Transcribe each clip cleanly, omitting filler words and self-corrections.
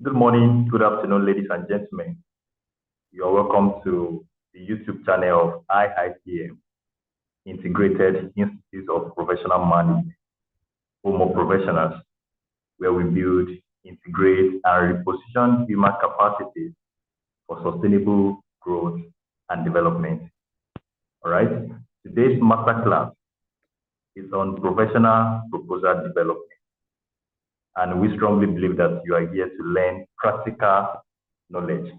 Good morning, good afternoon, ladies and gentlemen. You are welcome to the YouTube channel of IITM, Integrated Institute of Professional Management, home of professionals, where we build, integrate, and reposition human capacities for sustainable growth and development. All right, today's masterclass is on professional proposal development. And we strongly believe that you are here to learn practical knowledge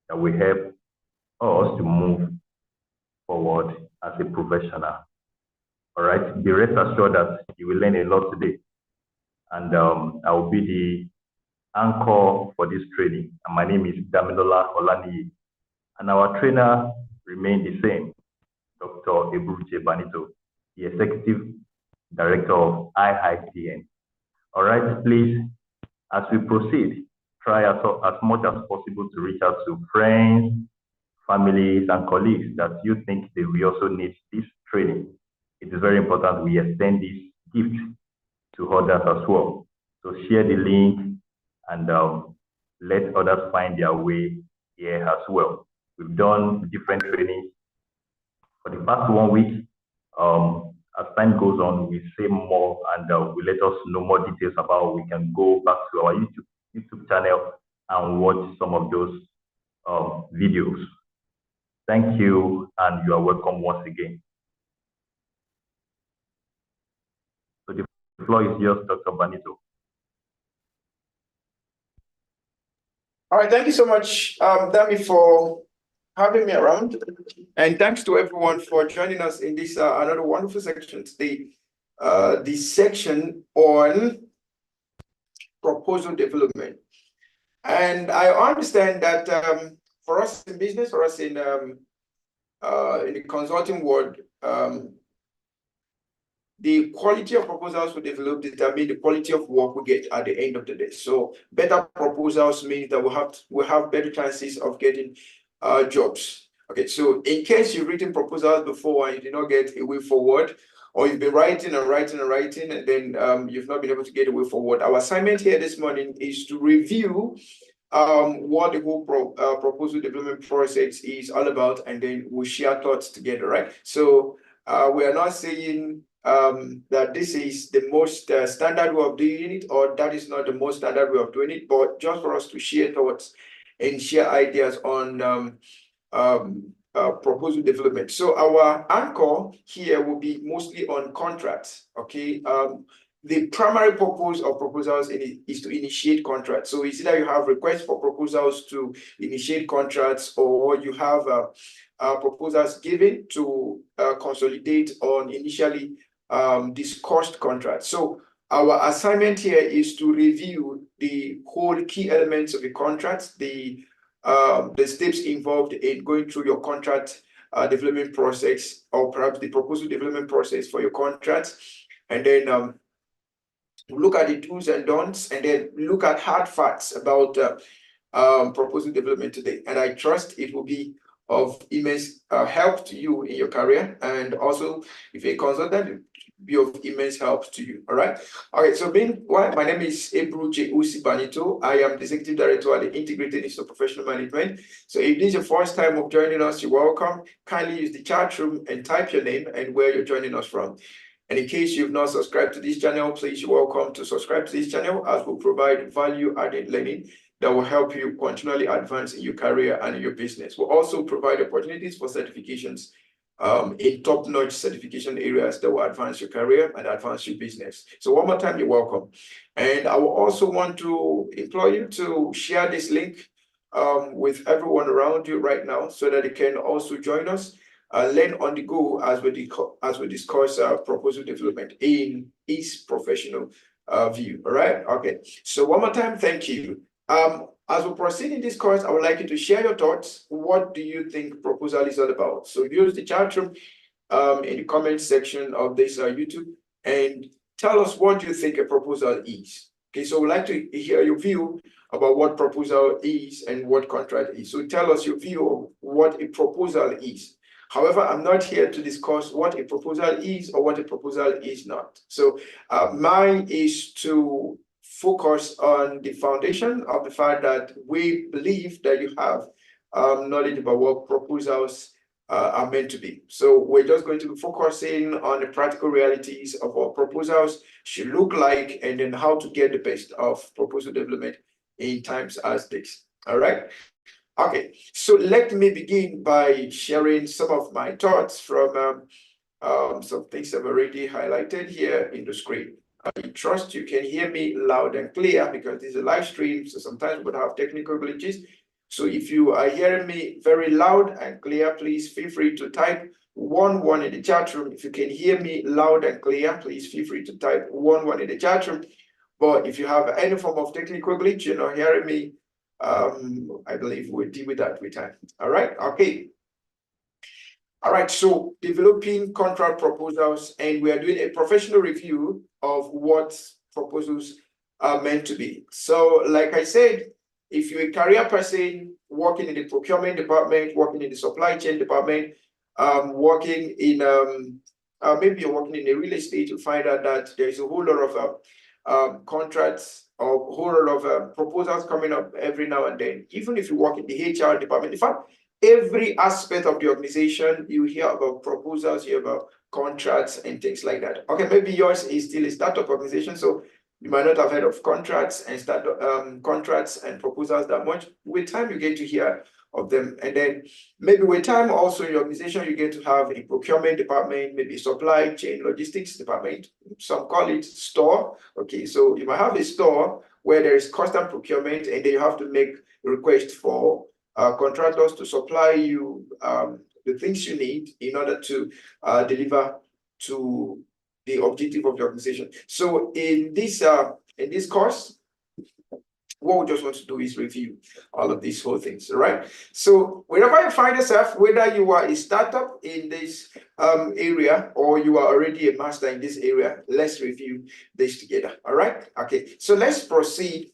that will help us to move forward as a professional. All right, be rest assured that you will learn a lot today. And I will be the anchor for this training. And my name is Damilola Olaniyi. And our trainer remains the same, Dr. Ebruche Banito, the Executive Director of IITN. All right, please, as we proceed, try as much as possible to reach out to friends, families, and colleagues that you think they will also need this training. It is very important we extend this gift to others as well. So share the link and let others find their way here as well. We've done different trainings for the past 1 week. As time goes on, we say more and we let us know more details about. We can go back to our YouTube channel and watch some of those videos. Thank you, and you are welcome once again. So the floor is yours, Dr. Banito. All right, thank you so much, Dami, for having me around, and thanks to everyone for joining us in this another wonderful section today. This section on proposal development, and I understand that for us in business, for us in the consulting world, the quality of proposals we develop determine the quality of work we get at the end of the day. So better proposals means that we have better chances of getting jobs. Okay, so in case you've written proposals before and you did not get a way forward, or you've been writing and writing and writing, and then you've not been able to get a way forward, our assignment here this morning is to review what the whole proposal development process is all about, and then we'll share thoughts together, right? So we are not saying that this is the most standard way of doing it, or that is not the most standard way of doing it, but just for us to share thoughts and share ideas on proposal development. So our anchor here will be mostly on contracts. Okay, the primary purpose of proposals is to initiate contracts. So it's either you have requests for proposals to initiate contracts, or you have proposals given to consolidate on initially discussed contracts. So our assignment here is to review the whole key elements of the contract, the steps involved in going through your contract development process, or perhaps the proposal development process for your contract, and then look at the do's and don'ts, and then look at hard facts about proposal development today. And I trust it will be of immense help to you in your career, and also if you're a consultant, it will be of immense help to you. All right. So my name is Ebruche Banito. I am the Executive Director at the Integrated Institute of Professional Management. So if this is your first time of joining us, you're welcome. Kindly use the chat room and type your name and where you're joining us from. And in case you've not subscribed to this channel, please, you're welcome to subscribe to this channel, as we'll provide value-added learning that will help you continually advance in your career and in your business. We'll also provide opportunities for certifications in top-notch certification areas that will advance your career and advance your business. So one more time, you're welcome. And I will also want to implore you to share this link with everyone around you right now, so that they can also join us, learn on the go as we discuss proposal development in his professional view. All right. Okay. So one more time, thank you. As we proceed in this course, I would like you to share your thoughts. What do you think proposal is all about? So use the chat room in the comment section of this YouTube, and tell us what you think a proposal is. Okay, so we'd like to hear your view about what proposal is and what contract is. So tell us your view of what a proposal is. However, I'm not here to discuss what a proposal is or what a proposal is not. So mine is to focus on the foundation of the fact that we believe that you have knowledge about what proposals are meant to be. So we're just going to be focusing on the practical realities of what proposals should look like, and then how to get the best of proposal development in times as this. All right. Okay, so let me begin by sharing some of my thoughts from some things I've already highlighted here in the screen. I trust you can hear me loud and clear, because this is a live stream, so sometimes we'll have technical glitches. So if you are hearing me very loud and clear, please feel free to type 1 in the chat room. If you can hear me loud and clear, please feel free to type 1 in the chat room. But if you have any form of technical glitch, you're not hearing me, I believe we'll deal with that with time. All right, okay. All right, so developing contract proposals, and we are doing a professional review of what proposals are meant to be. So like I said, if you're a career person working in the procurement department, working in the supply chain department, working in, maybe you're working in a real estate, you'll find out that there's a whole lot of contracts or a whole lot of proposals coming up every now and then. Even if you work in the HR department, in fact, every aspect of the organization, you hear about proposals, you hear about contracts and things like that. Okay, maybe yours is still a startup organization, so you might not have heard of contracts and contracts and proposals that much. With time, you get to hear of them. And then maybe with time also in your organization, you get to have a procurement department, maybe supply chain logistics department. Some call it store. Okay, so you might have a store where there is constant procurement, and then you have to make requests for contractors to supply you the things you need in order to deliver to the objective of the organization. So in this course, what we just want to do is review all of these whole things, right? So wherever you find yourself, whether you are a startup in this area or you are already a master in this area, let's review this together. All right, okay, so let's proceed.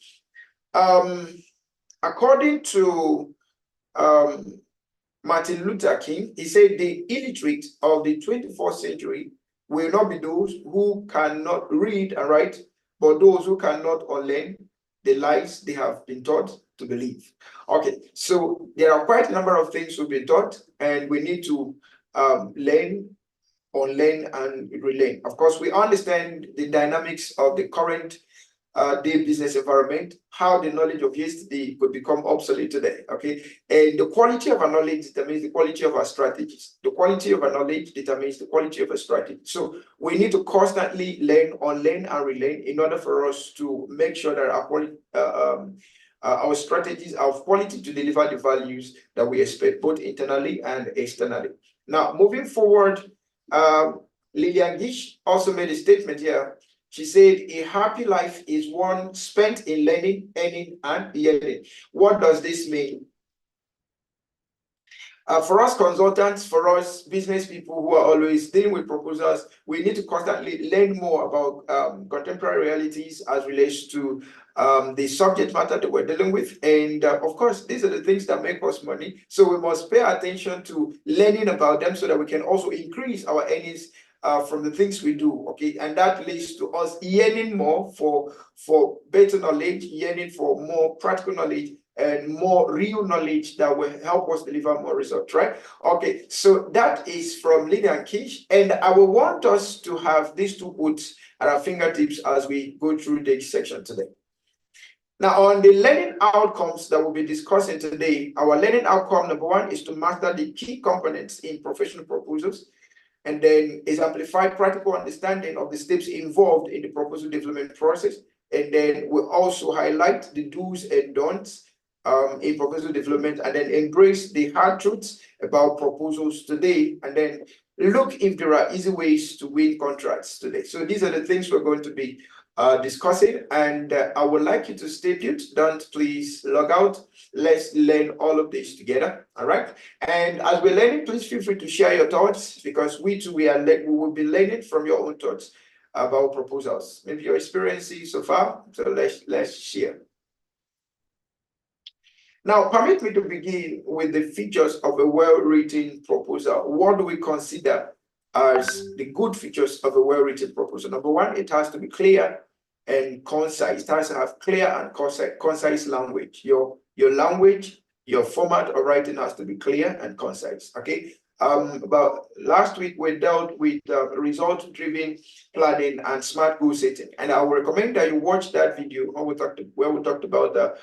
According to Martin Luther King, he said the illiterate of the 21st century will not be those who cannot read and write, but those who cannot unlearn the lies they have been taught to believe. Okay, so there are quite a number of things we've been taught, and we need to learn, unlearn, and relearn. Of course, we understand the dynamics of the current day business environment, how the knowledge of yesterday could become obsolete today, okay? And the quality of our knowledge determines the quality of our strategies. The quality of our knowledge determines the quality of our strategy. So we need to constantly learn, unlearn, and relearn in order for us to make sure that our strategies are of quality to deliver the values that we expect, both internally and externally. Now, moving forward, Lillian Gish also made a statement here. She said, a happy life is one spent in learning, earning, and learning. What does this mean? For us consultants, for us business people who are always dealing with proposals, we need to constantly learn more about contemporary realities as relates to the subject matter that we're dealing with. And of course, these are the things that make us money. So we must pay attention to learning about them so that we can also increase our earnings from the things we do, okay? And that leads to us yearning more for better knowledge, yearning for more practical knowledge, and more real knowledge that will help us deliver more results, right? Okay, so that is from Lillian Kish, and I will want us to have these two quotes at our fingertips as we go through this section today. Now, on the learning outcomes that we'll be discussing today, our learning outcome number one is to master the key components in professional proposals, and then exemplify practical understanding of the steps involved in the proposal development process. And then we'll also highlight the do's and don'ts in proposal development, and then embrace the hard truths about proposals today, and then look if there are easy ways to win contracts today. So these are the things we're going to be discussing, and I would like you to stay put. Don't please log out. Let's learn all of this together. All right. And as we're learning, please feel free to share your thoughts, because we too we will be learning from your own thoughts about proposals, maybe your experiences so far. So let's share. Now, permit me to begin with the features of a well-written proposal. What do we consider as the good features of a well-written proposal? Number one, it has to be clear. and concise. It has to have clear and concise language. Your language, your format of writing has to be clear and concise. Okay. About last week we dealt with result-driven planning and smart goal setting, and I would recommend that you watch that video where we talked about the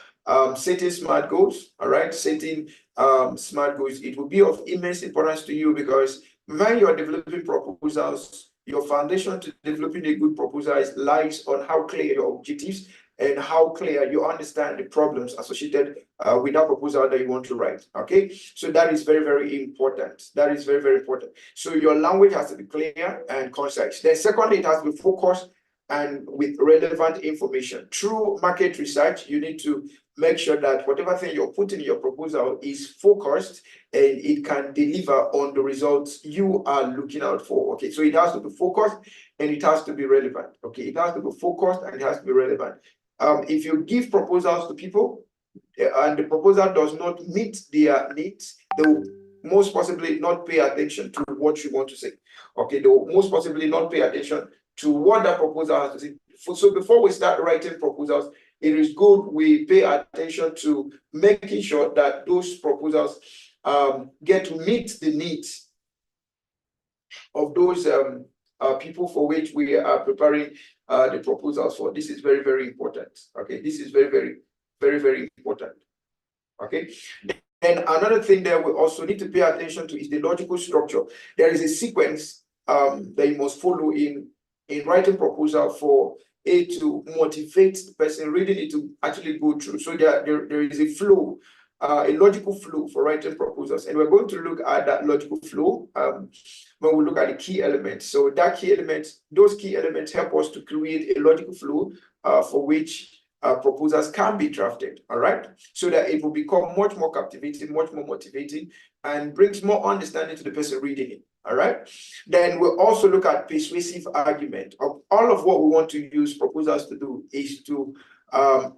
setting smart goals. All right, setting smart goals. It will be of immense importance to you because when you are developing proposals, your foundation to developing a good proposal lies on how clear your objectives and how clear you understand the problems associated with that proposal that you want to write. Okay, so that is very, very important. That is very, very important. So your language has to be clear and concise. Then secondly, it has to be focused and with relevant information. Through market research, you need to make sure that whatever thing you're putting in your proposal is focused and it can deliver on the results you are looking out for. Okay, so it has to be focused and it has to be relevant. Okay, it has to be focused and it has to be relevant. If you give proposals to people and the proposal does not meet their needs, they will most possibly not pay attention to what you want to say. Okay, they will most possibly not pay attention to what that proposal has to say. So before we start writing proposals, it is good we pay attention to making sure that those proposals get to meet the needs of those people for which we are preparing the proposals for. This is very, very important. Okay, this is very, very, very, very important. Okay. And another thing that we also need to pay attention to is the logical structure. There is a sequence that you must follow in writing proposal for it to motivate the person reading it to actually go through. So there is a flow, a logical flow for writing proposals, and we're going to look at that logical flow when we look at the key elements. So that key elements, those key elements help us to create a logical flow for which proposals can be drafted, all right? So that it will become much more captivating, much more motivating, and brings more understanding to the person reading it, all right? Then we'll also look at persuasive argument. All of what we want to use proposals to do is to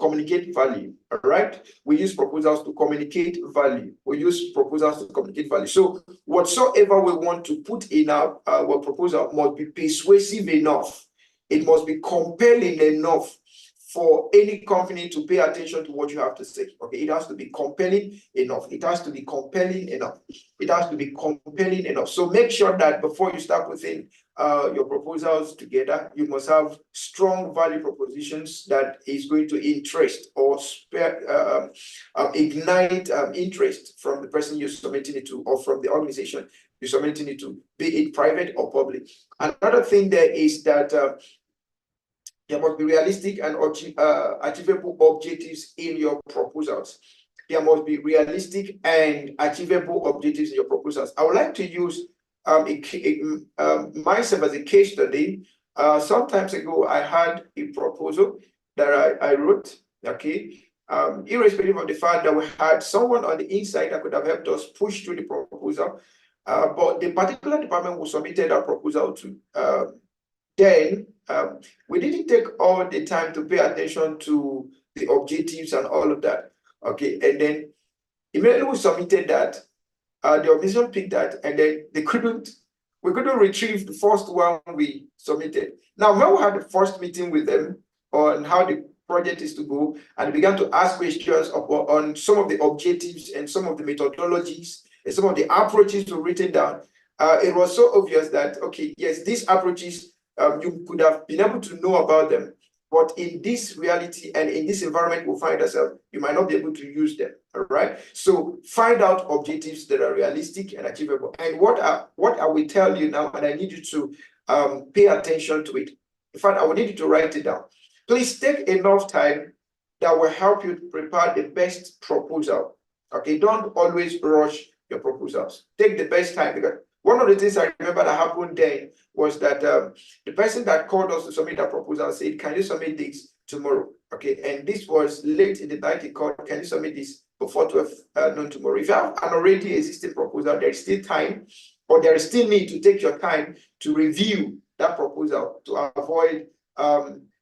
communicate value, all right? We use proposals to communicate value. We use proposals to communicate value. So whatsoever we want to put in our proposal must be persuasive enough. It must be compelling enough for any company to pay attention to what you have to say. Okay, it has to be compelling enough. It has to be compelling enough. It has to be compelling enough. So make sure that before you start putting your proposals together, you must have strong value propositions that is going to interest or ignite interest from the person you're submitting it to or from the organization you're submitting it to, be it private or public. Another thing there is that there must be realistic and achievable objectives in your proposals. There must be realistic and achievable objectives in your proposals. I would like to use myself as a case study. Some time ago, I had a proposal that I wrote, okay? Irrespective of the fact that we had someone on the inside that could have helped us push through the proposal, but the particular department we submitted our proposal to, then we didn't take all the time to pay attention to the objectives and all of that. Okay, and then immediately we submitted that, the organization picked that, and then we couldn't retrieve the first one we submitted. Now, when we had the first meeting with them on how the project is to go, and began to ask questions on some of the objectives and some of the methodologies and some of the approaches to written down, it was so obvious that, okay, yes, these approaches, you could have been able to know about them, but in this reality and in this environment we find ourselves, you might not be able to use them. All right. So find out objectives that are realistic and achievable. And what I will tell you now, and I need you to pay attention to it. In fact, I will need you to write it down. Please take enough time that will help you prepare the best proposal. Okay, don't always rush your proposals. Take the best time, because one of the things I remember that happened then was that the person that called us to submit that proposal said, "Can you submit this tomorrow?" Okay, and this was late in the night. He called, "Can you submit this before 12 noon tomorrow?" If you have an already existing proposal, there is still time, or there is still need to take your time to review that proposal to avoid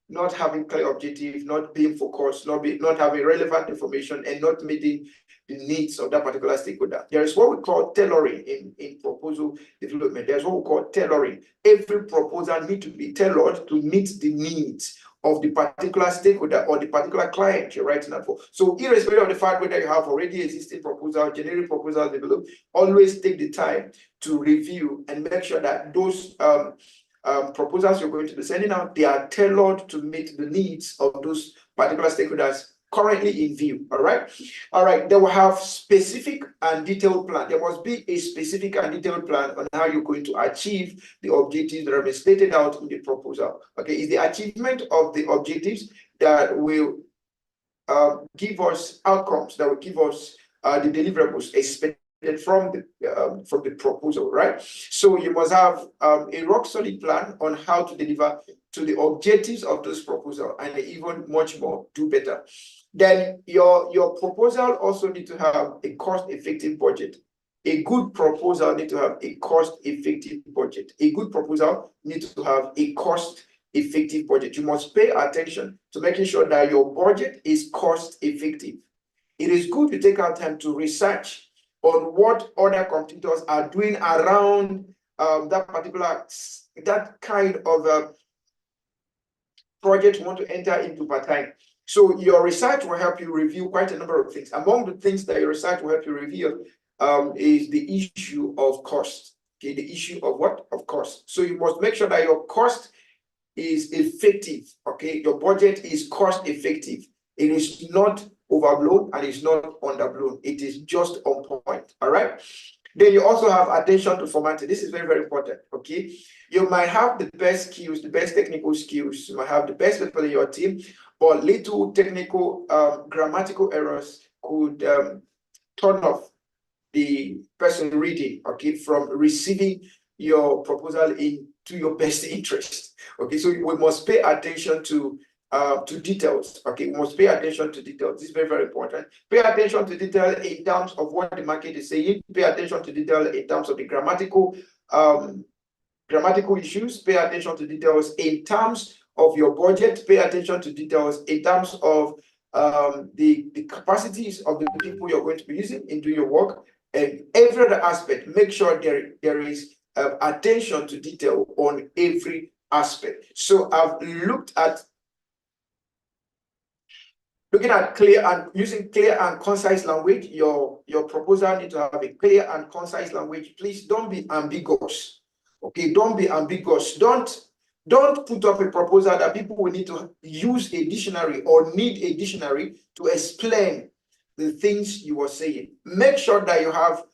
not having clear objectives, not being focused, not having relevant information, and not meeting the needs of that particular stakeholder. There is what we call tailoring in proposal development. There's what we call tailoring. Every proposal needs to be tailored to meet the needs of the particular stakeholder or the particular client you're writing that for. So irrespective of the fact whether you have already existing proposal, generic proposal developed, always take the time to review and make sure that those proposals you're going to be sending out, they are tailored to meet the needs of those particular stakeholders currently in view. All right. They will have specific and detailed plan. There must be a specific and detailed plan on how you're going to achieve the objectives that have been stated out in the proposal. Okay, it's the achievement of the objectives that will give us outcomes, that will give us the deliverables expected from the proposal, right? So you must have a rock solid plan on how to deliver to the objectives of this proposal, and even much more, do better. Then your proposal also need to have a cost-effective budget. A good proposal need to have a cost-effective budget. A good proposal needs to have a cost-effective budget. You must pay attention to making sure that your budget is cost-effective. It is good to take our time to research on what other competitors are doing around that kind of project you want to enter into part-time. So your research will help you review quite a number of things. Among the things that your research will help you review is the issue of cost. Okay, the issue of what? Of cost. So you must make sure that your cost is effective. Okay, your budget is cost effective. It is not overblown and it's not underblown. It is just on point. All right. Then you also have attention to formatting. This is very, very important. Okay, you might have the best skills, the best technical skills. You might have the best people in your team, but little technical grammatical errors could turn off the person reading, okay, from receiving your proposal into your best interest. Okay, so we must pay attention to details. Okay, we must pay attention to details. This is very, very important. Pay attention to detail in terms of what the market is saying. Pay attention to detail in terms of the grammatical issues. Pay attention to details in terms of your budget. Pay attention to details in terms of the capacities of the people you're going to be using in doing your work. And every other aspect, make sure there is attention to detail on every aspect. So I've looking at clear and using clear and concise language. Your proposal needs to have a clear and concise language. Please don't be ambiguous. Okay, don't be ambiguous. Don't put up a proposal that people will need to use a dictionary or need a dictionary to explain the things you are saying. Make sure that you have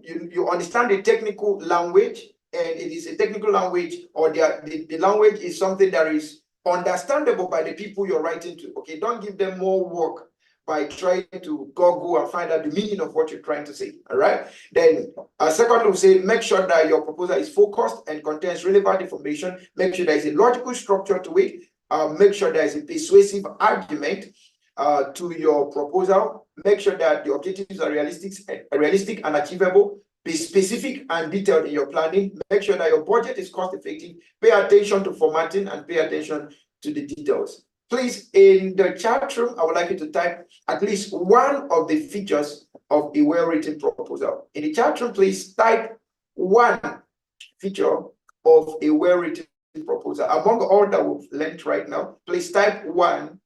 you understand the technical language, and it is a technical language, or the language is something that is understandable by the people you're writing to. Okay, don't give them more work by trying to Google and find out the meaning of what you're trying to say. All right. Then secondly, we say make sure that your proposal is focused and contains relevant information. Make sure there is a logical structure to it. Make sure there is a persuasive argument to your proposal. Make sure that the objectives are realistic and achievable. Be specific and detailed in your planning. Make sure that your budget is cost effective. Pay attention to formatting and pay attention to the details. Please, in the chat room, I would like you to type at least one of the features of a well-written proposal. In the chat room, please type one feature of a well-written proposal. Among all that we've learned right now, please type one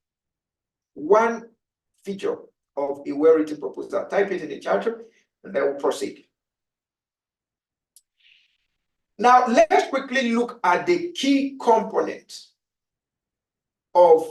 feature of a well-written proposal. Type it in the chat room, and then we'll proceed. Now, let's quickly look at the key components of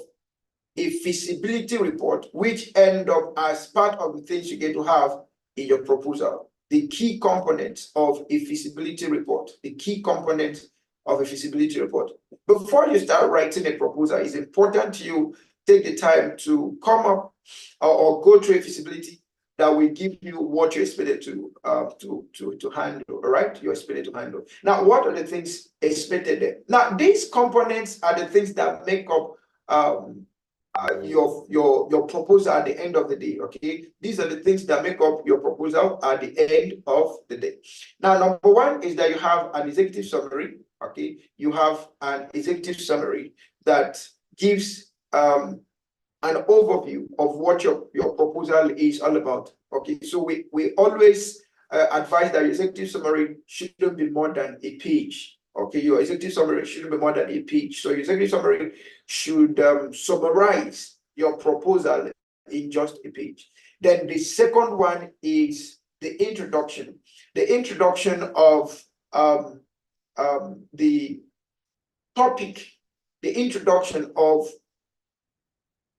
a feasibility report, which end up as part of the things you get to have in your proposal. The key components of a feasibility report. The key components of a feasibility report. Before you start writing a proposal, it's important you take the time to come up or go through a feasibility that will give you what you're expected to handle. All right, you're expected to handle. Now, what are the things expected there? Now, these components are the things that make up your proposal at the end of the day. Okay, these are the things that make up your proposal at the end of the day. Now, number one is that you have an executive summary. Okay, you have an executive summary that gives an overview of what your proposal is all about. Okay, so we always advise that your executive summary shouldn't be more than a page. Okay, your executive summary shouldn't be more than a page. So your executive summary should summarize your proposal in just a page. Then the second one is the introduction. The introduction of the topic, the introduction of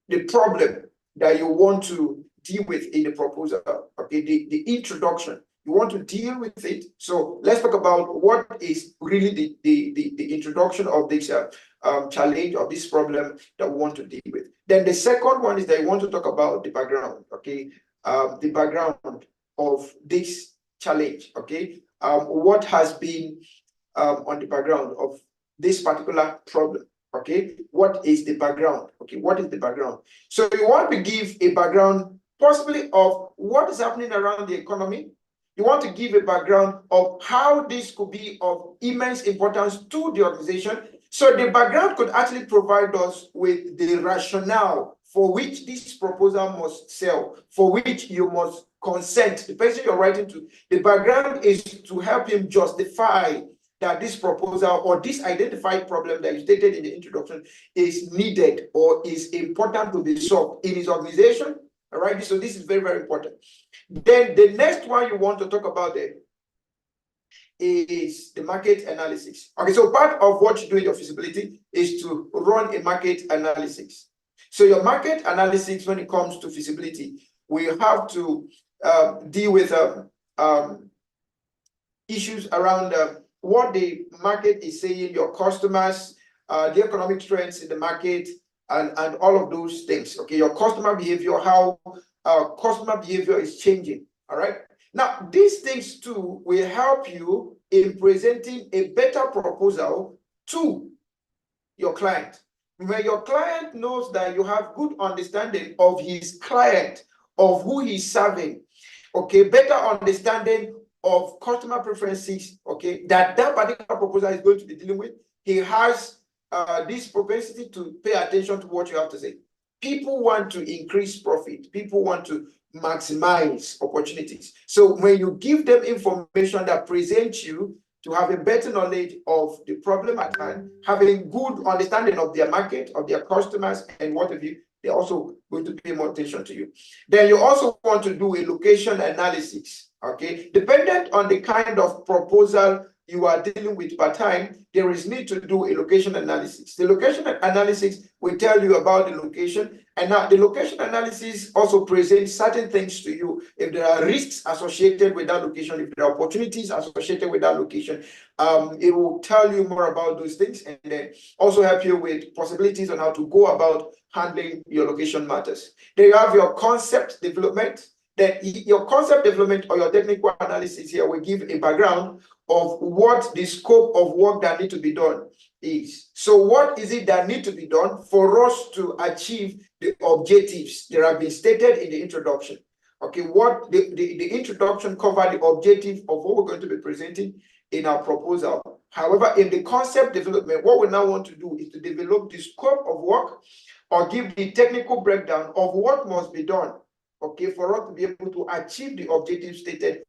the problem that you want to deal with in the proposal. Okay, the introduction. You want to deal with it. So let's talk about what is really the introduction of this challenge or this problem that we want to deal with. Then the second one is that you want to talk about the background. Okay, the background of this challenge. Okay, what has been on the background of this particular problem. Okay, what is the background? Okay, what is the background? So you want to give a background possibly of what is happening around the economy. You want to give a background of how this could be of immense importance to the organization. So the background could actually provide us with the rationale for which this proposal must sell, for which you must consent. The person you're writing to, the background is to help him justify that this proposal or this identified problem that you stated in the introduction is needed or is important to be solved in his organization. All right, so this is very, very important. Then the next one you want to talk about there is the market analysis. Okay, so part of what you do in your feasibility is to run a market analysis. So your market analysis, when it comes to feasibility, we have to deal with issues around what the market is saying, your customers, the economic trends in the market, and all of those things. Okay, your customer behavior, how customer behavior is changing. All right. Now, these things too will help you in presenting a better proposal to your client. When your client knows that you have good understanding of his client, of who he's serving, okay, better understanding of customer preferences, okay, that particular proposal is going to be dealing with, he has this propensity to pay attention to what you have to say. People want to increase profit. People want to maximize opportunities. So when you give them information that presents you to have a better knowledge of the problem at hand, having good understanding of their market, of their customers, and what have you, they're also going to pay more attention to you. Then you also want to do a location analysis. Okay, dependent on the kind of proposal you are dealing with per time, there is need to do a location analysis. The location analysis will tell you about the location, and now the location analysis also presents certain things to you. If there are risks associated with that location, if there are opportunities associated with that location, it will tell you more about those things, and then also help you with possibilities on how to go about handling your location matters. Then you have your concept development. Then your concept development or your technical analysis here will give a background of what the scope of work that need to be done is. So what is it that need to be done for us to achieve the objectives that have been stated in the introduction? Okay, what the introduction covered the objective of what we're going to be presenting in our proposal. However, in the concept development, what we now want to do is to develop the scope of work or give the technical breakdown of what must be done, okay, for us to be able to achieve the objective stated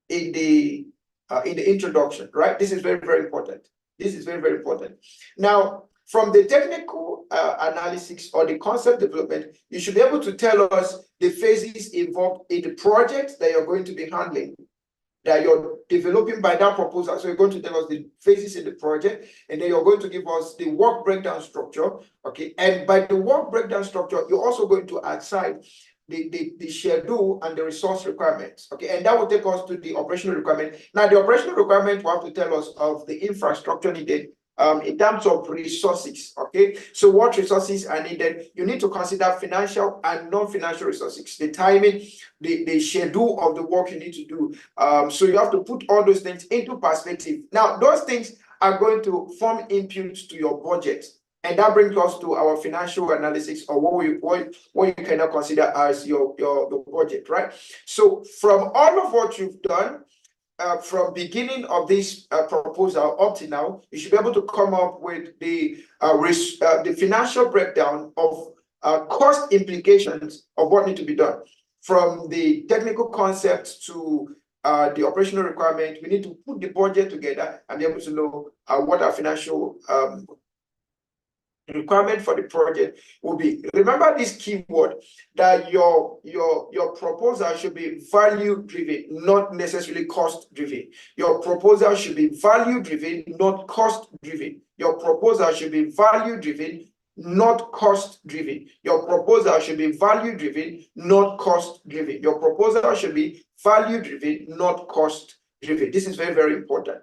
in the introduction, right? This is very, very important. This is very, very important. Now, from the technical analysis or the concept development, you should be able to tell us the phases involved in the project that you're going to be handling, that you're developing by that proposal. So you're going to tell us the phases in the project, and then you're going to give us the work breakdown structure, okay? And by the work breakdown structure, you're also going to assign the schedule and the resource requirements, okay? And that will take us to the operational requirement. Now, the operational requirement will have to tell us of the infrastructure needed in terms of resources, okay? So what resources are needed? You need to consider financial and non-financial resources, the timing, the schedule of the work you need to do. So you have to put all those things into perspective. Now, those things are going to form inputs to your budget. And that brings us to our financial analysis, or what you cannot consider as your budget, right? So from all of what you've done, from beginning of this proposal up to now, you should be able to come up with the financial breakdown of cost implications of what needs to be done, from the technical concept to the operational requirement. We need to put the budget together and be able to know what our financial requirement for the project will be. Remember this keyword, that your proposal should be value driven, not necessarily cost driven. Your proposal should be value driven, not cost driven. Your proposal should be value driven, not cost driven. Your proposal should be value driven, not cost driven. Your proposal should be value driven, not cost driven. This is very, very important.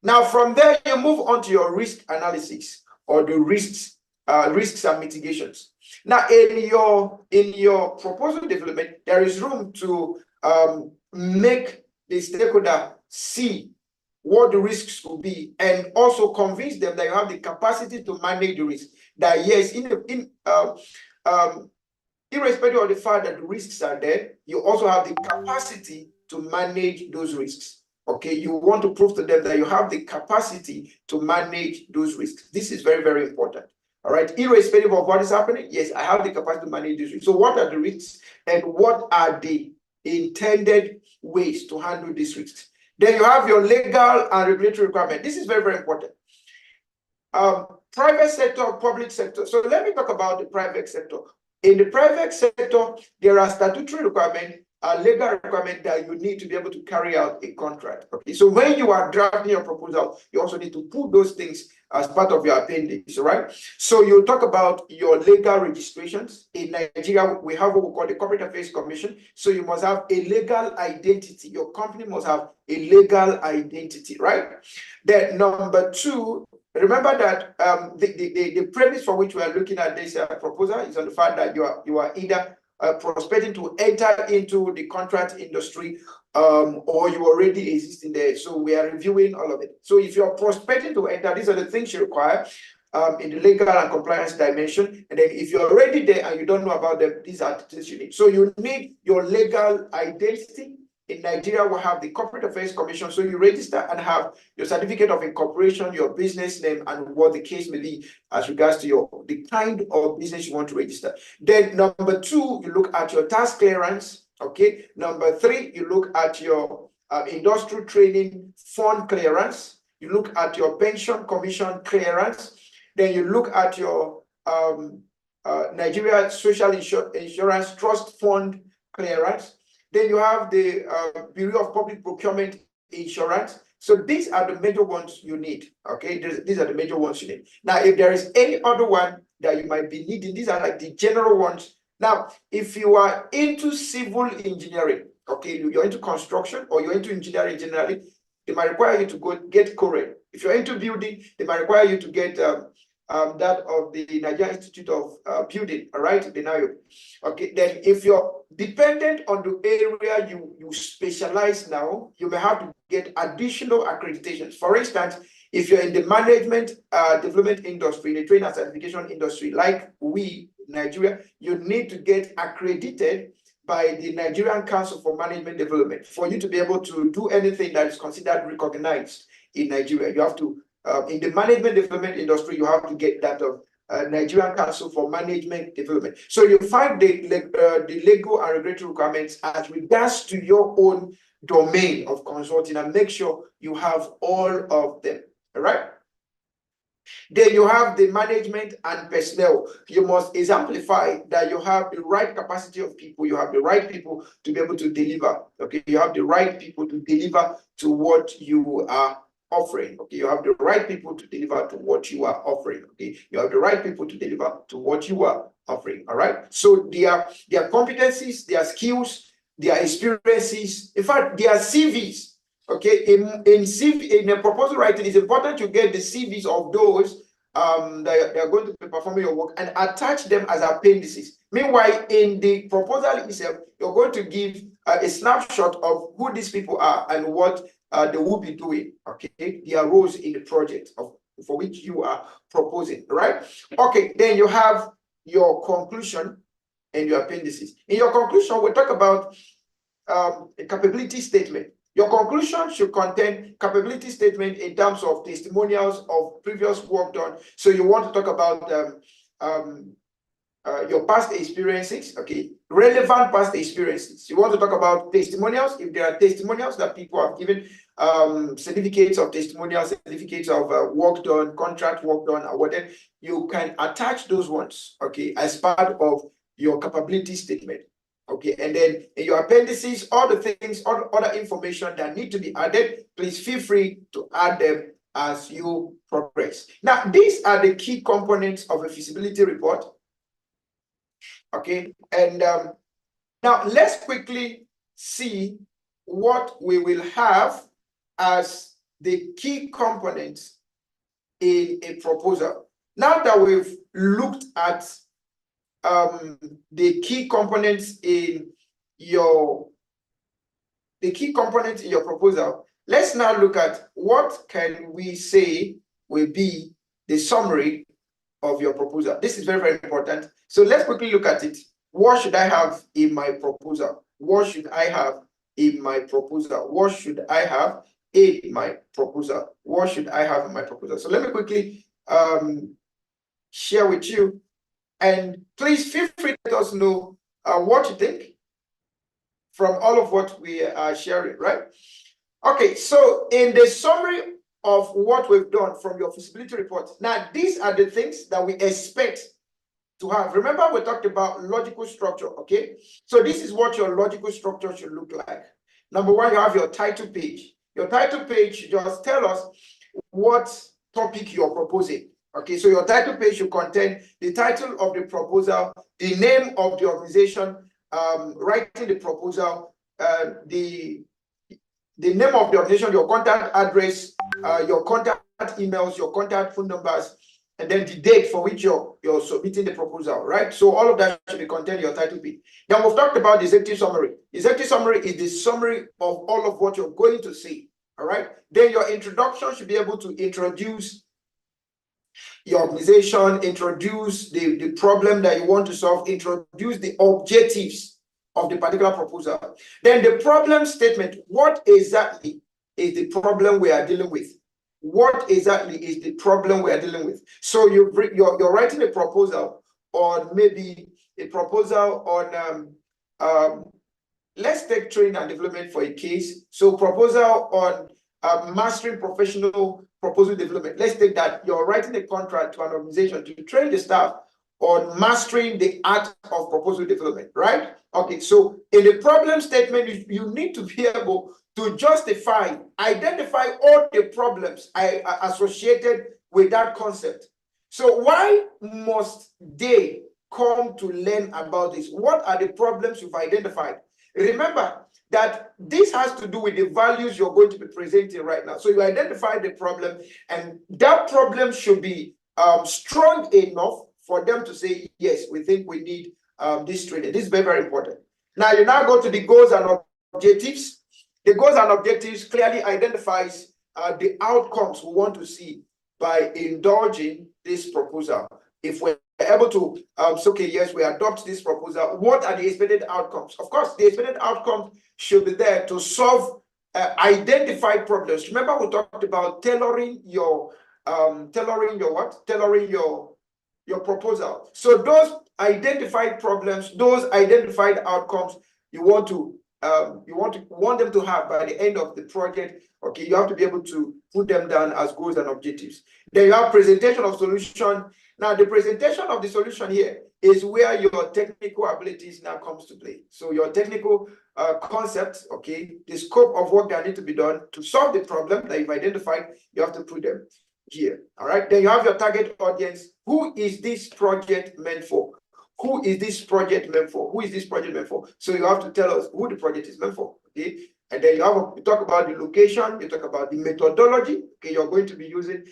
Now, from there, you move on to your risk analysis, or the risks and mitigations. Now, in your proposal development, there is room to make the stakeholder see what the risks will be, and also convince them that you have the capacity to manage the risk. That yes, irrespective of the fact that the risks are there, you also have the capacity to manage those risks. Okay, you want to prove to them that you have the capacity to manage those risks. This is very, very important. All right, irrespective of what is happening, yes, I have the capacity to manage these risks. So what are the risks, and what are the intended ways to handle these risks? Then you have your legal and regulatory requirement. This is very, very important. Private sector, public sector. So let me talk about the private sector. In the private sector, there are statutory requirements, legal requirement that you need to be able to carry out a contract. Okay, so when you are drafting your proposal, you also need to put those things as part of your appendix, right? So you talk about your legal registrations. In Nigeria, we have what we call the Corporate Affairs Commission. So you must have a legal identity. Your company must have a legal identity, right? Then number two, remember that the premise for which we are looking at this proposal is on the fact that you are either prospecting to enter into the contract industry, or you already exist in there. So we are reviewing all of it. So if you're prospecting to enter, these are the things you require in the legal and compliance dimension. And then if you're already there and you don't know about them, these are the things you need. So you need your legal identity. In Nigeria, we have the Corporate Affairs Commission. So you register and have your certificate of incorporation, your business name, and what the case may be as regards to the kind of business you want to register. Then number two, you look at your tax clearance. Okay. Number three, you look at your industrial training fund clearance. You look at your pension commission clearance. Then you look at your Nigeria Social Insurance Trust Fund clearance. Then you have the Bureau of Public Procurement Insurance. So these are the major ones you need. Okay, these are the major ones you need. Now, if there is any other one that you might be needing, these are like the general ones. Now, if you are into civil engineering, okay, you're into construction or you're into engineering generally, they might require you to go get CORE. If you're into building, they might require you to get that of the Nigerian Institute of Building, all right, the NIO. Okay, then if you're dependent on the area you specialize now, you may have to get additional accreditations. For instance, if you're in the management development industry, the training and certification industry, like we, Nigeria, you need to get accredited by the Nigerian Council for Management Development for you to be able to do anything that is considered recognized in Nigeria. You have to in the management development industry, you have to get that of Nigerian Council for Management Development. So you find the legal and regulatory requirements as regards to your own domain of consulting, and make sure you have all of them. All right. Then you have the management and personnel. You must exemplify that you have the right capacity of people. You have the right people to be able to deliver. Okay, you have the right people to deliver to what you are offering. Okay, you have the right people to deliver to what you are offering. Okay, you have the right people to deliver to what you are offering. All right. So their competencies, their skills, their experiences, in fact, their CVs. Okay, in a proposal writing, it's important to get the CVs of those that they are going to be performing your work and attach them as appendices. Meanwhile, in the proposal itself, you're going to give a snapshot of who these people are and what they will be doing. Okay, their roles in the project for which you are proposing. Right? Okay, then you have your conclusion and your appendices. In your conclusion, we'll talk about a capability statement. Your conclusion should contain capability statement in terms of testimonials of previous work done. So you want to talk about your past experiences, okay, relevant past experiences. You want to talk about testimonials, if there are testimonials that people have given, certificates of testimonials, certificates of work done, contract work done, or whatever, you can attach those ones, okay, as part of your capability statement. Okay, and then in your appendices, all the things, all other information that need to be added, please feel free to add them as you progress. Now, these are the key components of a feasibility report. Okay, and now let's quickly see what we will have as the key components in a proposal. Now that we've looked at the key components in your proposal, let's now look at what can we say will be the summary of your proposal. This is very, very important. So let's quickly look at it. What should I have in my proposal? What should I have in my proposal? What should I have in my proposal? What should I have in my proposal? So let me quickly share with you, and please feel free to let us know what you think from all of what we are sharing, right? Okay, so in the summary of what we've done from your feasibility report, now these are the things that we expect to have. Remember, we talked about logical structure, okay? So this is what your logical structure should look like. Number one, you have your title page. Your title page just tell us what topic you're proposing. Okay, so your title page should contain the title of the proposal, the name of the organization, writing the proposal, the name of the organization, your contact address, your contact emails, your contact phone numbers, and then the date for which you're submitting the proposal, right? So all of that should be contained in your title page. Now we've talked about the executive summary. Executive summary is the summary of all of what you're going to see, all right? Then your introduction should be able to introduce your organization, introduce the problem that you want to solve, introduce the objectives of the particular proposal. Then the problem statement, what exactly is the problem we are dealing with? What exactly is the problem we are dealing with? So you're writing a proposal on maybe a proposal on, let's take training and development for a case. So proposal on mastering professional proposal development. Let's take that. You're writing a contract to an organization to train the staff on mastering the art of proposal development, right? Okay, so in the problem statement, you need to be able to justify, identify all the problems associated with that concept. So why must they come to learn about this? What are the problems you've identified? Remember that this has to do with the values you're going to be presenting right now. So you identify the problem, and that problem should be strong enough for them to say, yes, we think we need this training. This is very, very important. Now you now go to the goals and objectives. The goals and objectives clearly identifies the outcomes we want to see by indulging this proposal. If we're able to say, okay, yes, we adopt this proposal, what are the expected outcomes? Of course, the expected outcomes should be there to solve identified problems. Remember, we talked about tailoring your proposal. So those identified problems, those identified outcomes, you want them to have by the end of the project. Okay, you have to be able to put them down as goals and objectives. Then you have presentation of solution. Now, the presentation of the solution here is where your technical abilities now comes to play. So your technical concepts, okay, the scope of work that need to be done to solve the problem that you've identified, you have to put them here. All right. Then you have your target audience. Who is this project meant for? Who is this project meant for? Who is this project meant for? So you have to tell us who the project is meant for. Okay. And then you talk about the location, you talk about the methodology, okay, you're going to be using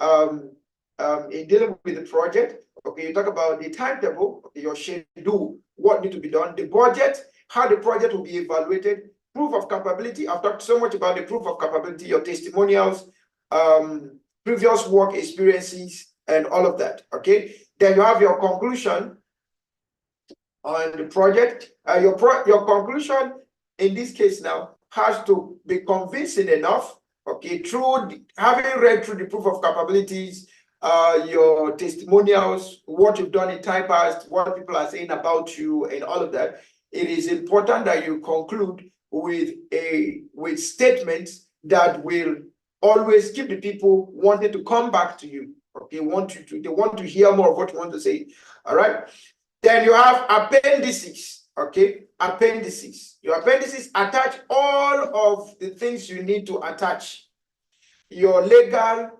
in dealing with the project. Okay, you talk about the timetable, okay, your schedule, what needs to be done, the budget, how the project will be evaluated, proof of capability. I've talked so much about the proof of capability, your testimonials, previous work experiences, and all of that. Okay, then you have your conclusion on the project. Your conclusion in this case now has to be convincing enough. Okay, through having read through the proof of capabilities, your testimonials, what you've done in time past, what people are saying about you, and all of that, it is important that you conclude with statements that will always keep the people wanting to come back to you. Okay, they want to hear more of what you want to say. All right. Then you have appendices. Okay, appendices. Your appendices attach all of the things you need to attach. Your legal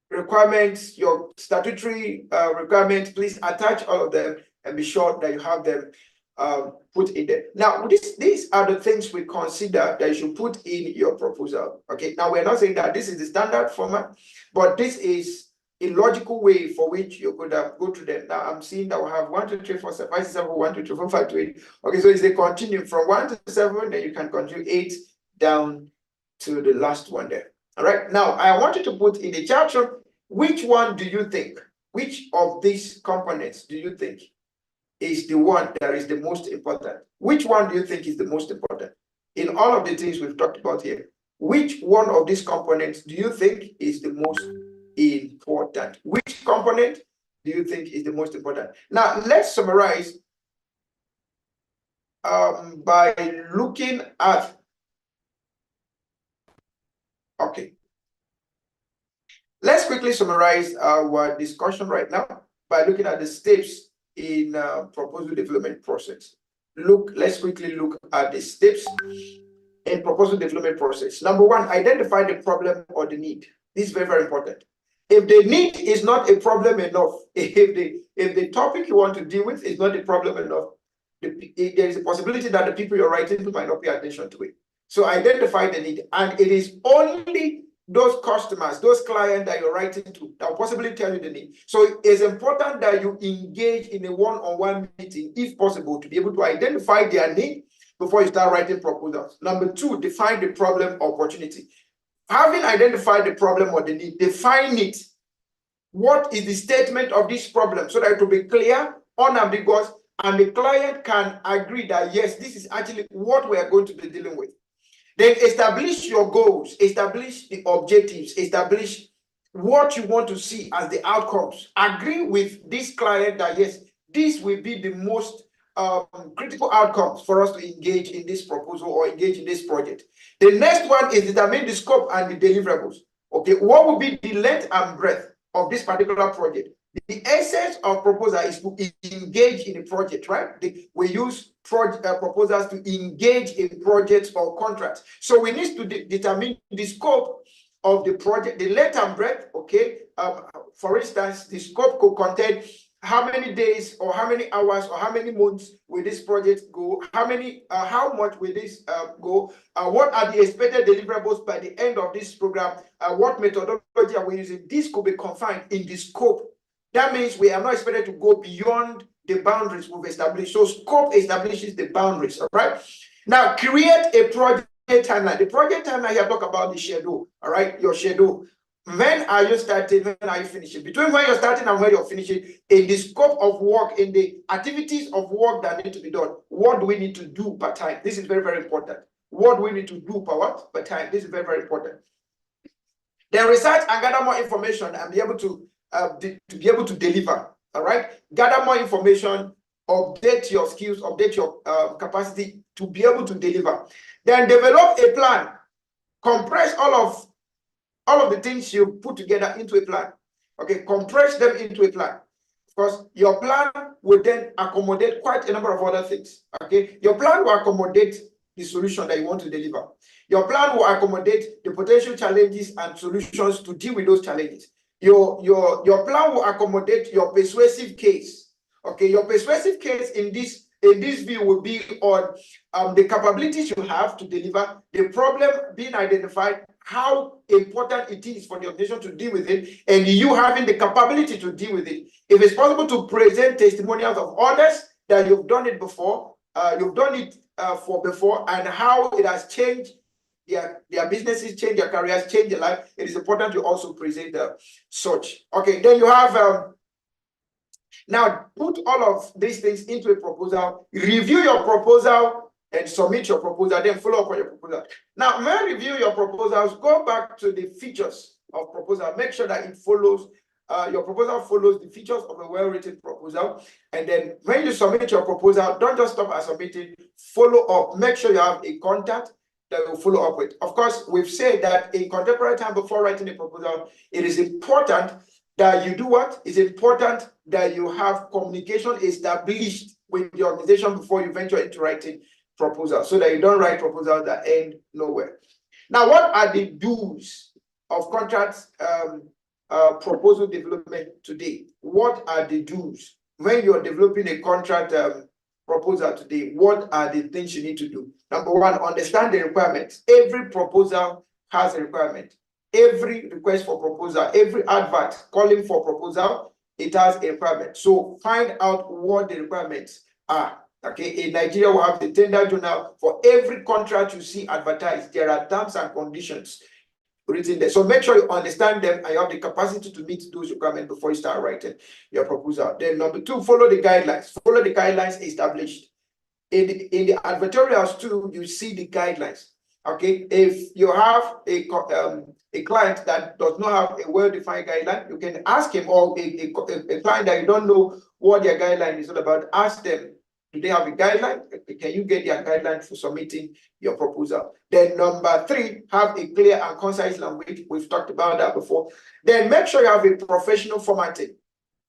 requirements, your statutory requirements, please attach all of them and be sure that you have them put in there. Now, these are the things we consider that you should put in your proposal. Okay, now we're not saying that this is the standard format, but this is a logical way for which you could go through them. Now, I'm seeing that we have 1, 2, 3, 4, 5, 6, 7, 1, 2, 3, 4, 5 to 8. Okay, so it's a continuum from 1 to 7, then you can continue 8 down to the last one there. All right, now I want you to put in the chat room, which one do you think, which of these components do you think is the one that is the most important? Which one do you think is the most important? In all of the things we've talked about here, which one of these components do you think is the most important? Which component do you think is the most important? Now, let's summarize by looking at, okay. Let's quickly summarize our discussion right now by looking at the steps in proposal development process. Let's quickly look at the steps in proposal development process. Number 1, identify the problem or the need. This is very, very important. If the need is not a problem enough, if the topic you want to deal with is not a problem enough, there is a possibility that the people you're writing to might not pay attention to it. So identify the need, and it is only those customers, those clients that you're writing to that will possibly tell you the need. So it's important that you engage in a one-on-one meeting, if possible, to be able to identify their need before you start writing proposals. Number 2, define the problem or opportunity. Having identified the problem or the need, define it. What is the statement of this problem so that it will be clear, unambiguous, and the client can agree that, yes, this is actually what we are going to be dealing with. Then establish your goals, establish the objectives, establish what you want to see as the outcomes. Agree with this client that, yes, this will be the most critical outcomes for us to engage in this proposal or engage in this project. The next one is determine the scope and the deliverables. Okay, what will be the length and breadth of this particular project? The essence of proposal is to engage in a project, right? We use proposals to engage in projects or contracts. So we need to determine the scope of the project, the length and breadth, okay? For instance, the scope could contain how many days or how many hours or how many months will this project go? How much will this go? What are the expected deliverables by the end of this program? What methodology are we using? This could be confined in the scope. That means we are not expected to go beyond the boundaries we've established. So scope establishes the boundaries, all right? Now, create a project timeline. The project timeline here talk about the schedule, all right? Your schedule. When are you starting? When are you finishing? Between when you're starting and when you're finishing, in the scope of work, in the activities of work that need to be done, what do we need to do per time? This is very, very important. What do we need to do per time? This is very, very important. Then research and gather more information and be able to deliver. All right, gather more information, update your skills, update your capacity to be able to deliver. Then develop a plan. Compress all of the things you put together into a plan. Okay, compress them into a plan. Because your plan will then accommodate quite a number of other things. Okay, your plan will accommodate the solution that you want to deliver. Your plan will accommodate the potential challenges and solutions to deal with those challenges. Your plan will accommodate your persuasive case. Okay, your persuasive case in this view will be on the capabilities you have to deliver, the problem being identified, how important it is for the organization to deal with it, and you having the capability to deal with it. If it's possible to present testimonials of others that you've done it before, and how it has changed their businesses, change their careers, change their life, it is important to also present such. Okay, then you have now put all of these things into a proposal, review your proposal and submit your proposal, then follow up on your proposal. Now, when you review your proposals, go back to the features of proposal. Make sure that it follows, your proposal follows the features of a well-written proposal. And then when you submit your proposal, don't just stop at submitting, follow up. Make sure you have a contact that will follow up with. Of course, we've said that in contemporary time, before writing a proposal, it is important that you do what? It's important that you have communication established with the organization before you venture into writing proposals, so that you don't write proposals that end nowhere. Now, what are the do's of contract proposal development today? What are the do's? When you're developing a contract proposal today, what are the things you need to do? Number one, understand the requirements. Every proposal has a requirement. Every request for proposal, every advert calling for proposal, it has a requirement. So find out what the requirements are. Okay, in Nigeria, we have the tender journal. For every contract you see advertised, there are terms and conditions written there. So make sure you understand them and you have the capacity to meet those requirements before you start writing your proposal. Then number two, follow the guidelines. Follow the guidelines established. In the advertorials too, you see the guidelines. Okay, if you have a client that does not have a well-defined guideline, you can ask him, or a client that you don't know what their guideline is all about, ask them, do they have a guideline? Can you get their guideline for submitting your proposal? Then number three, have a clear and concise language. We've talked about that before. Then make sure you have a professional formatting.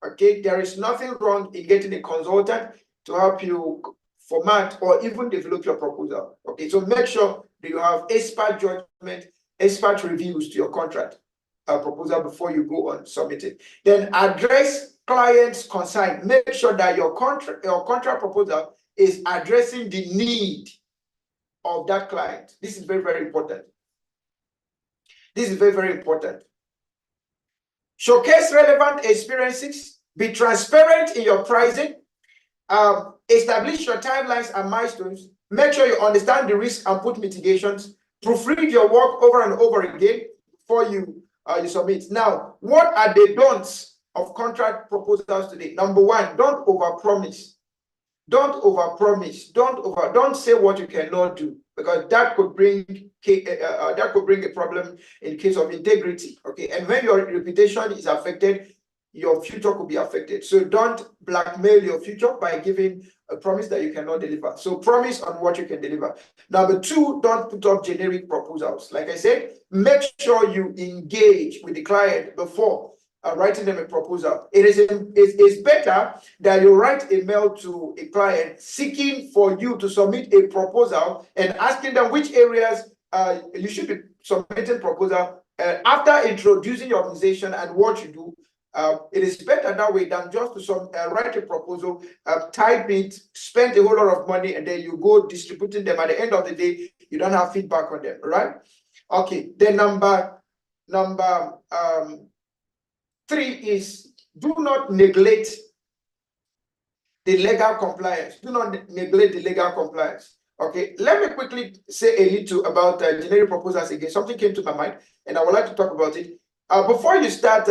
Okay, there is nothing wrong in getting a consultant to help you format or even develop your proposal. Okay, so make sure that you have expert judgment, expert reviews to your contract proposal before you go on submitting. Then address client's concern. Make sure that your contract proposal is addressing the need of that client. This is very, very important. This is very, very important. Showcase relevant experiences. Be transparent in your pricing. Establish your timelines and milestones. Make sure you understand the risk and put mitigations. Proofread your work over and over again before you submit. Now, what are the don'ts of contract proposals today? Number one, don't overpromise. Don't overpromise. Don't say what you cannot do, because that could bring a problem in case of integrity. Okay, and when your reputation is affected, your future could be affected. So don't blackmail your future by giving a promise that you cannot deliver. So promise on what you can deliver. Number two, don't put up generic proposals. Like I said, make sure you engage with the client before writing them a proposal. It's better that you write a mail to a client seeking for you to submit a proposal and asking them which areas you should be submitting proposal after introducing your organization and what you do. It is better that way than just to write a proposal, type it, spend a whole lot of money, and then you go distributing them. At the end of the day, you don't have feedback on them, right? Okay. Then number three is, do not neglect the legal compliance. Do not neglect the legal compliance. Okay. Let me quickly say a little about generic proposals again. Something came to my mind, and I would like to talk about it. Before you start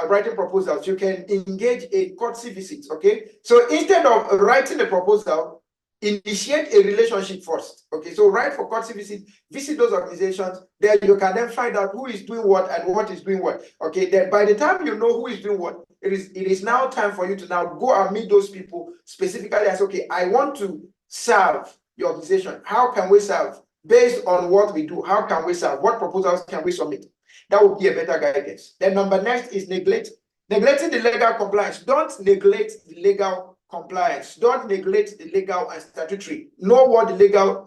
writing proposals, you can engage in courtesy visits. Okay, so instead of writing a proposal, initiate a relationship first. Okay, so write for courtesy visit those organizations. Then you can then find out who is doing what and what is doing what. Okay, then by the time you know who is doing what, it is now time for you to now go and meet those people specifically as, okay, I want to serve your organization. How can we serve? Based on what we do, how can we serve? What proposals can we submit? That would be a better guidance. Then number next is neglecting the legal compliance. Don't neglect the legal compliance. Don't neglect the legal and statutory. Know what the legal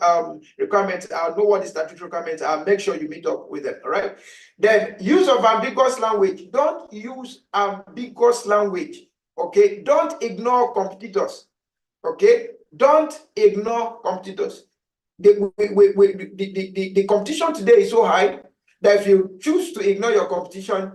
requirements are. Know what the statutory requirements are. Make sure you meet up with them. All right. Then use of ambiguous language. Don't use ambiguous language. Okay. Don't ignore competitors. Okay. Don't ignore competitors. The competition today is so high that if you choose to ignore your competition,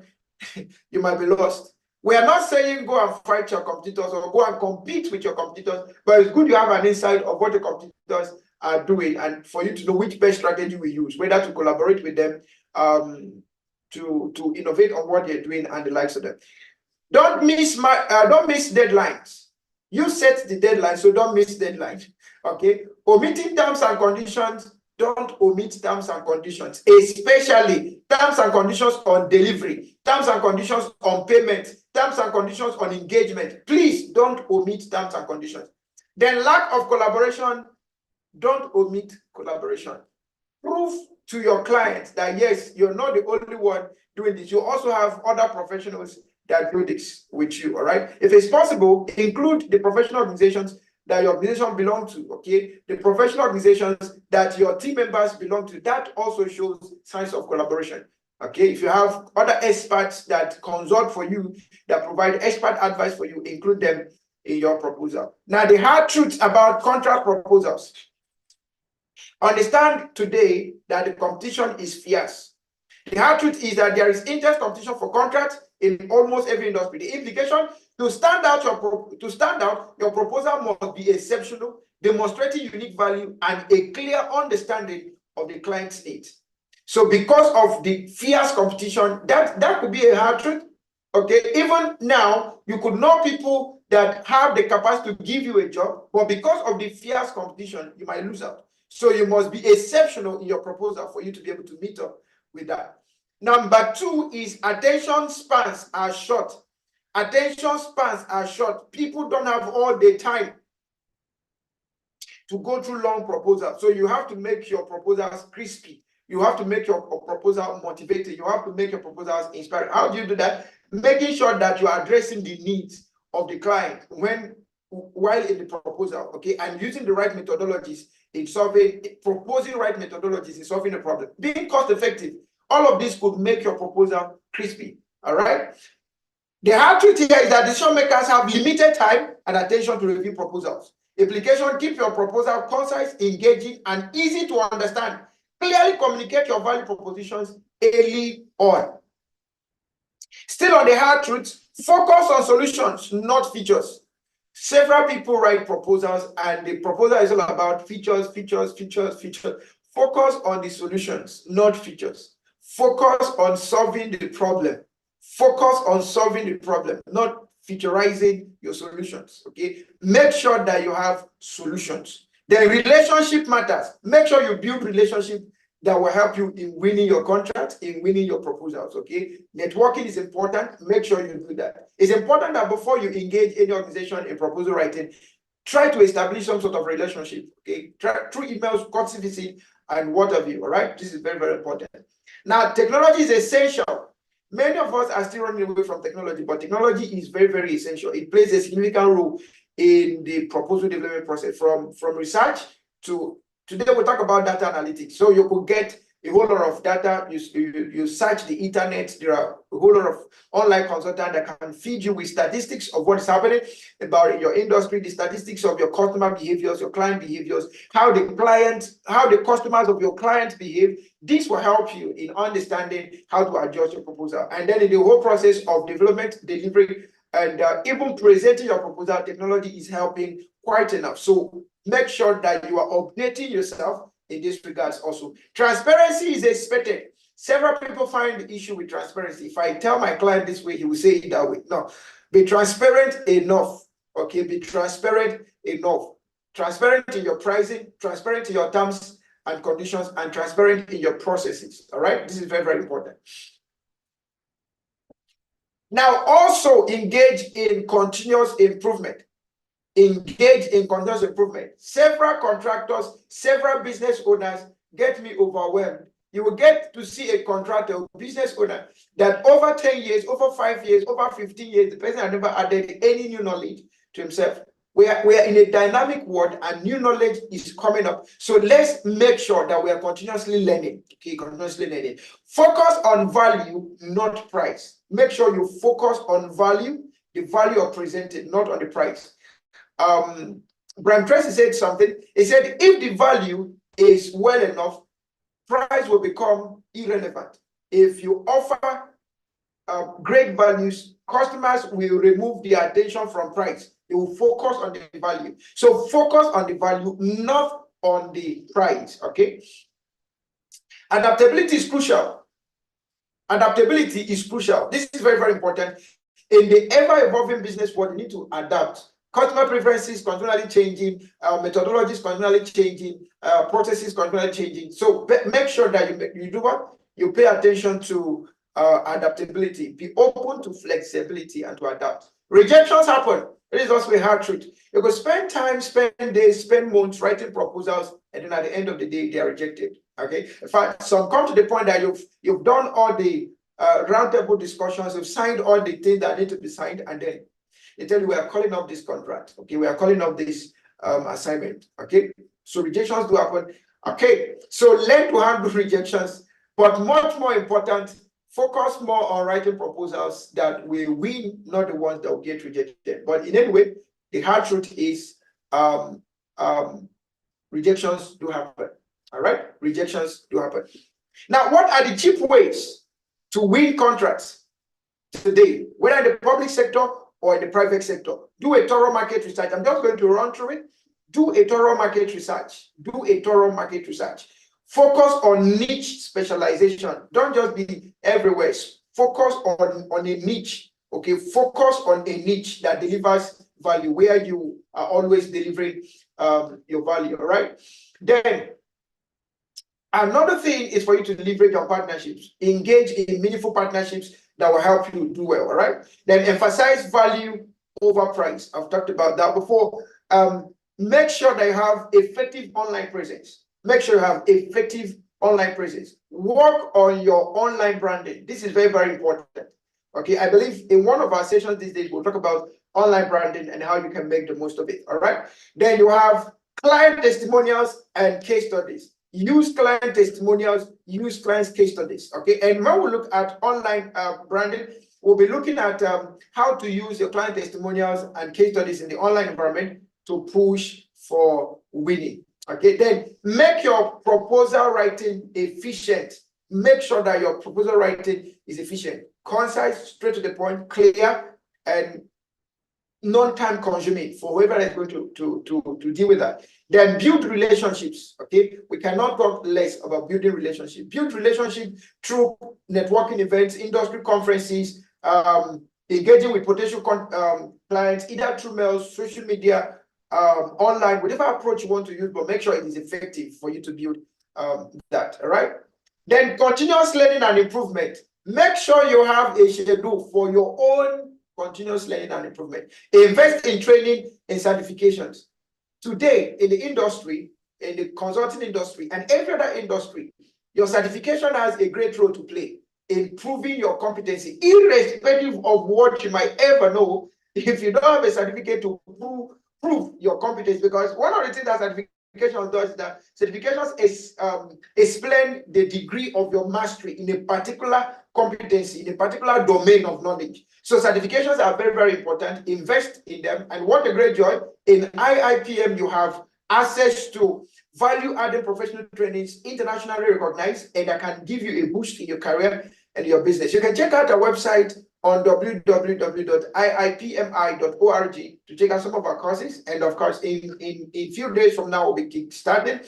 you might be lost. We are not saying go and fight your competitors or go and compete with your competitors, but it's good you have an insight of what the competitors are doing and for you to know which best strategy we use, whether to collaborate with them, to innovate on what they're doing and the likes of them. Don't miss deadlines. You set the deadline, so don't miss deadlines. Okay, omitting terms and conditions don't omit terms and conditions, especially terms and conditions on delivery, terms and conditions on payment, terms and conditions on engagement. Please don't omit terms and conditions. Then lack of collaboration, don't omit collaboration. Prove to your clients that yes, you're not the only one doing this. You also have other professionals that do this with you, all right? If it's possible, include the professional organizations that your organization belongs to, okay? The professional organizations that your team members belong to, that also shows signs of collaboration, okay? If you have other experts that consult for you, that provide expert advice for you, include them in your proposal. Now, the hard truth about contract proposals. Understand today that the competition is fierce. The hard truth is that there is intense competition for contracts in almost every industry. The implication to stand out, your proposal must be exceptional, demonstrating unique value and a clear understanding of the client's needs. So because of the fierce competition, that could be a hard truth. Okay, even now, you could know people that have the capacity to give you a job, but because of the fierce competition, you might lose out. So you must be exceptional in your proposal for you to be able to meet up with that. Number two is attention spans are short. Attention spans are short. People don't have all the time to go through long proposals. So you have to make your proposals crispy. You have to make your proposal motivated. You have to make your proposals inspiring. How do you do that? Making sure that you are addressing the needs of the client while in the proposal, okay, and using the right methodologies in proposing right methodologies in solving the problem. Being cost effective. All of this could make your proposal crispy. All right. The hard truth here is that decision makers have limited time and attention to review proposals. Implication: keep your proposal concise, engaging, and easy to understand. Clearly communicate your value propositions early on. Still on the hard truth, focus on solutions, not features. Several people write proposals and the proposal is all about features, features, features, features. Focus on the solutions, not features. Focus on solving the problem. Focus on solving the problem, not featurizing your solutions, okay? Make sure that you have solutions. The relationship matters. Make sure you build relationship that will help you in winning your contracts, in winning your proposals, okay? Networking is important. Make sure you do that. It's important that before you engage any organization in proposal writing, try to establish some sort of relationship, okay? Through emails, courtesy visit, and what have you, all right? This is very, very important. Now, technology is essential. Many of us are still running away from technology, but technology is very, very essential. It plays a significant role in the proposal development process, from research to today. We'll talk about data analytics. So you could get a whole lot of data. You search the internet. There are a whole lot of online consultants that can feed you with statistics of what is happening about your industry, the statistics of your customer behaviors, your client behaviors, how the customers of your clients behave. This will help you in understanding how to adjust your proposal. And then in the whole process of development, delivery, and even presenting your proposal, technology is helping quite enough. So make sure that you are updating yourself in this regards also. Transparency is expected. Several people find the issue with transparency. If I tell my client this way, he will say it that way. No, be transparent enough. Okay, be transparent enough. Transparent in your pricing, transparent in your terms and conditions, and transparent in your processes. All right, this is very, very important. Now, also engage in continuous improvement. Engage in continuous improvement. Several contractors, several business owners get me overwhelmed. You will get to see a contractor, a business owner, that over 10 years, over 5 years, over 15 years, the person has never added any new knowledge to himself. We are in a dynamic world and new knowledge is coming up. So let's make sure that we are continuously learning. Okay, continuously learning. Focus on value, not price. Make sure you focus on value, the value of presented, not on the price. Brian Tracy said something. He said, if the value is well enough, price will become irrelevant. If you offer great values, customers will remove their attention from price. They will focus on the value. So focus on the value, not on the price, okay? Adaptability is crucial. Adaptability is crucial. This is very, very important. In the ever-evolving business world, you need to adapt Customer preferences continually changing, methodologies continually changing, processes continually changing. So make sure that you do what? You pay attention to adaptability. Be open to flexibility and to adapt. Rejections happen. It is also a hard truth. You could spend time, spend days, spend months writing proposals, and then at the end of the day, they are rejected. Okay. In fact, some come to the point that you've done all the roundtable discussions, you've signed all the things that need to be signed, and then they tell you we are calling off this contract. Okay, we are calling off this assignment. Okay, so rejections do happen. Okay, so learn to handle rejections, but much more important, focus more on writing proposals that will win, not the ones that will get rejected. But in any way, the hard truth is rejections do happen. All right, rejections do happen. Now, what are the cheap ways to win contracts today, whether in the public sector or in the private sector? Do a thorough market research. I'm just going to run through it. Do a thorough market research. Do a thorough market research. Focus on niche specialization. Don't just be everywhere. Focus on a niche. Okay, focus on a niche that delivers value, where you are always delivering your value. All right. Then another thing is for you to leverage your partnerships. Engage in meaningful partnerships that will help you do well. All right. Then emphasize value over price. I've talked about that before. Make sure that you have effective online presence. Make sure you have effective online presence. Work on your online branding. This is very, very important. Okay, I believe in one of our sessions these days, we'll talk about online branding and how you can make the most of it. All right. Then you have client testimonials and case studies. Use client testimonials, use clients' case studies. Okay, and when we look at online branding, we'll be looking at how to use your client testimonials and case studies in the online environment to push for winning. Okay, then make your proposal writing efficient. Make sure that your proposal writing is efficient, concise, straight to the point, clear, and non-time consuming for whoever is going to deal with that. Then build relationships. Okay, we cannot talk less about building relationships. Build relationships through networking events, industry conferences, engaging with potential clients, either through mails, social media, online, whatever approach you want to use, but make sure it is effective for you to build that. All right. Then continuous learning and improvement. Make sure you have a schedule for your own continuous learning and improvement. Invest in training and certifications. Today, in the industry, in the consulting industry, and every other industry, your certification has a great role to play in proving your competency, irrespective of what you might ever know. If you don't have a certificate to prove your competence, because one of the things that certifications does is that certifications explain the degree of your mastery in a particular competency, in a particular domain of knowledge. So certifications are very, very important. Invest in them. And what a great joy. In IIPM, you have access to value-added professional trainings, internationally recognized, and that can give you a boost in your career and your business. You can check out our website on www.iipmi.org to check out some of our courses. And of course, in a few days from now, we'll be kickstarting.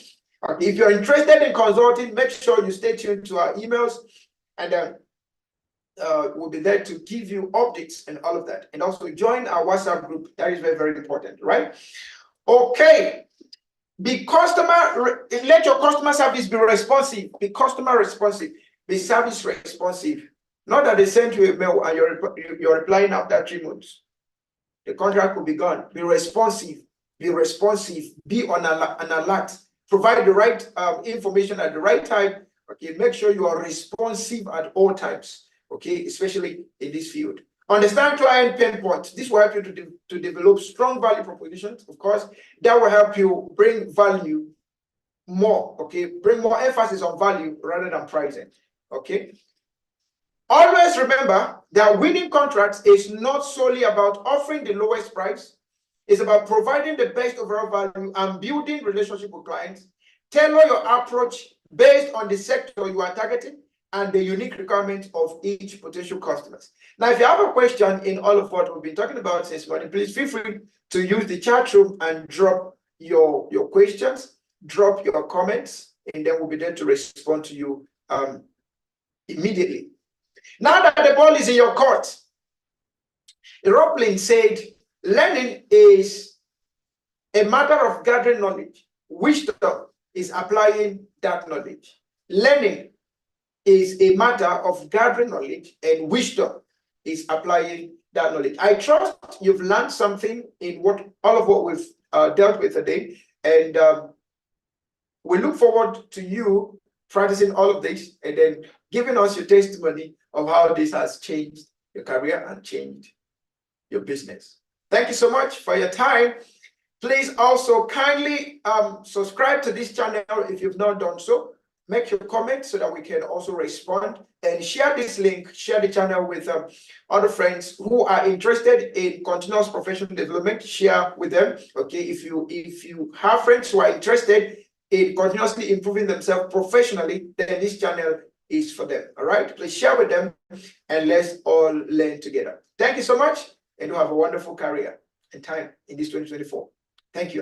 If you're interested in consulting, make sure you stay tuned to our emails, and we'll be there to give you updates and all of that. And also join our WhatsApp group. That is very, very important, right? Okay. Let your customer service be responsive. Be customer responsive. Be service responsive. Not that they send you a mail and you're replying after 3 months. The contract could be gone. Be responsive. Be responsive. Be on an alert. Provide the right information at the right time. Okay. Make sure you are responsive at all times. Okay. Especially in this field. Understand client pain points. This will help you to develop strong value propositions. Of course, that will help you bring value more. Okay. Bring more emphasis on value rather than pricing. Okay. Always remember that winning contracts is not solely about offering the lowest price. It's about providing the best overall value and building relationship with clients. Tailor your approach based on the sector you are targeting and the unique requirements of each potential customers. Now, if you have a question in all of what we've been talking about since morning, please feel free to use the chat room and drop your questions, drop your comments, and then we'll be there to respond to you immediately. Now that the ball is in your court, Roblin said, Learning is a matter of gathering knowledge. Wisdom is applying that knowledge. Learning is a matter of gathering knowledge, and wisdom is applying that knowledge. I trust you've learned something in all of what we've dealt with today, and we look forward to you practicing all of this and then giving us your testimony of how this has changed your career and changed your business. Thank you so much for your time. Please also kindly subscribe to this channel if you've not done so. Make your comments so that we can also respond, and share this link, share the channel with other friends who are interested in continuous professional development. Share with them. Okay, if you have friends who are interested in continuously improving themselves professionally, then this channel is for them. All right, please share with them and let's all learn together. Thank you so much, and you have a wonderful career and time in this 2024. Thank you.